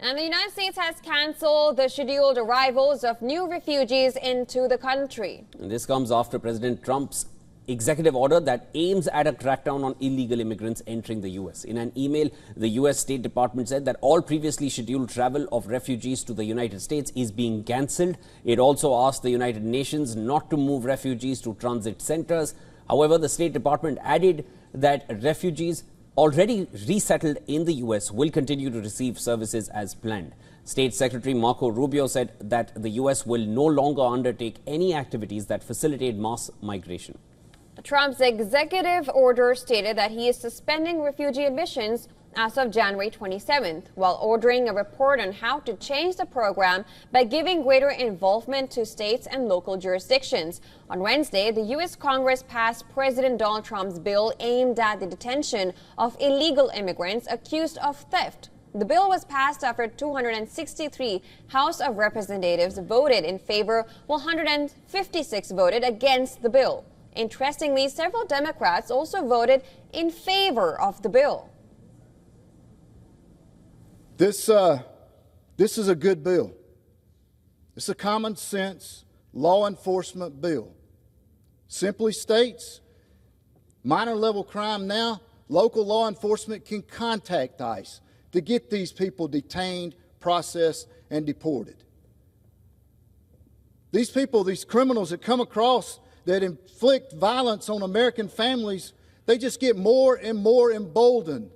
And the United States has canceled the scheduled arrivals of new refugees into the country. And this comes after President Trump's executive order that aims at a crackdown on illegal immigrants entering the U.S. In an email, the U.S. State Department said that all previously scheduled travel of refugees to the United States is being cancelled. It also asked the United Nations not to move refugees to transit centers. However, the State Department added that refugees already resettled in the U.S. will continue to receive services as planned. State Secretary Marco Rubio said that the U.S. will no longer undertake any activities that facilitate mass migration. Trump's executive order stated that he is suspending refugee admissions as of January 27th, while ordering a report on how to change the program by giving greater involvement to states and local jurisdictions. On Wednesday, the U.S. Congress passed President Donald Trump's bill aimed at the detention of illegal immigrants accused of theft. The bill was passed after 263 House of Representatives voted in favor, while 156 voted against the bill. Interestingly, several Democrats also voted in favor of the bill. This is a good bill. It's a common sense law enforcement bill. Simply states, minor level crime now, local law enforcement can contact ICE to get these people detained, processed, and deported. These people, these criminals that come across that inflict violence on American families, they just get more and more emboldened.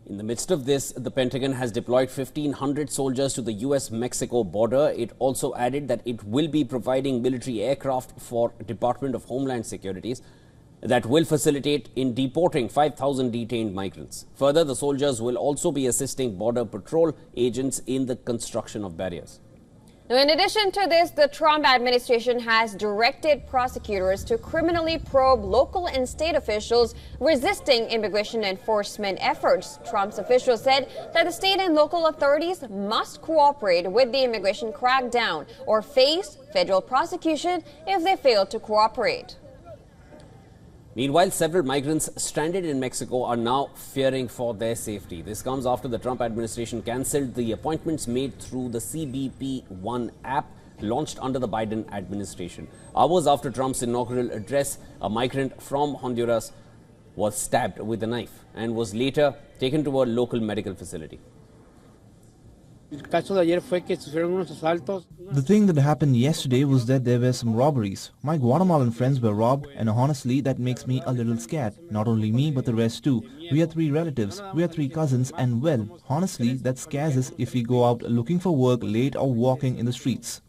In the midst of this, the Pentagon has deployed 1,500 soldiers to the U.S.-Mexico border. It also added that it will be providing military aircraft for Department of Homeland Security that will facilitate in deporting 5,000 detained migrants. Further, the soldiers will also be assisting Border Patrol agents in the construction of barriers. Now, in addition to this, the Trump administration has directed prosecutors to criminally probe local and state officials resisting immigration enforcement efforts. Trump's officials said that the state and local authorities must cooperate with the immigration crackdown or face federal prosecution if they fail to cooperate. Meanwhile, several migrants stranded in Mexico are now fearing for their safety. This comes after the Trump administration cancelled the appointments made through the CBP One app launched under the Biden administration. Hours after Trump's inaugural address, a migrant from Honduras was stabbed with a knife and was later taken to a local medical facility. The thing that happened yesterday was that there were some robberies. My Guatemalan friends were robbed, and honestly that makes me a little scared. Not only me but the rest too. We are 3 relatives, we are 3 cousins, and well, honestly that scares us if we go out looking for work late or walking in the streets.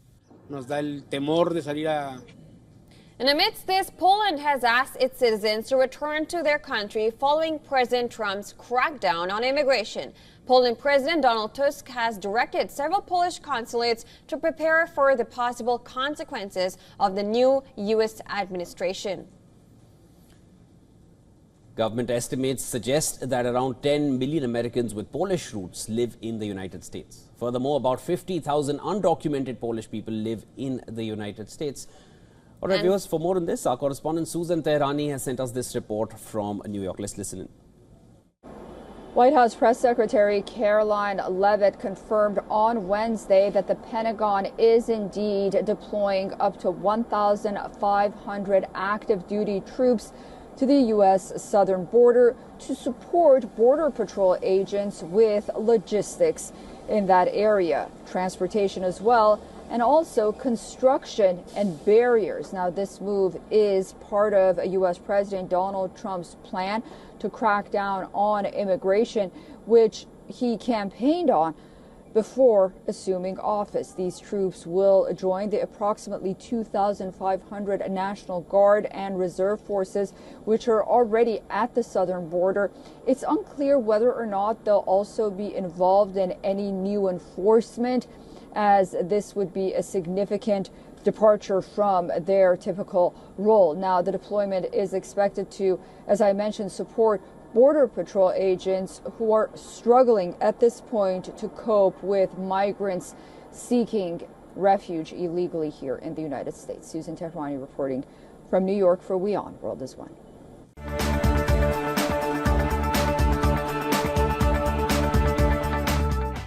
And amidst this, Poland has asked its citizens to return to their country following President Trump's crackdown on immigration. Poland President Donald Tusk has directed several Polish consulates to prepare for the possible consequences of the new U.S. administration. Government estimates suggest that around 10 million Americans with Polish roots live in the United States. Furthermore, about 50,000 undocumented Polish people live in the United States. All right, viewers, for more on this, our correspondent Susan Tehrani has sent us this report from New York. Let's listen in. White House Press Secretary Caroline Leavitt confirmed on Wednesday that the Pentagon is indeed deploying up to 1,500 active duty troops to the U.S. southern border to support Border Patrol agents with logistics in that area, transportation as well, and also construction and barriers. Now, this move is part of U.S. President Donald Trump's plan to crack down on immigration, which he campaigned on before assuming office. These troops will join the approximately 2,500 National Guard and Reserve forces, which are already at the southern border. It's unclear whether or not they'll also be involved in any new enforcement, as this would be a significant departure from their typical role. Now, the deployment is expected to, as I mentioned, support Border Patrol agents who are struggling at this point to cope with migrants seeking refuge illegally here in the United States. Susan Tehrani reporting from New York for WION World is One.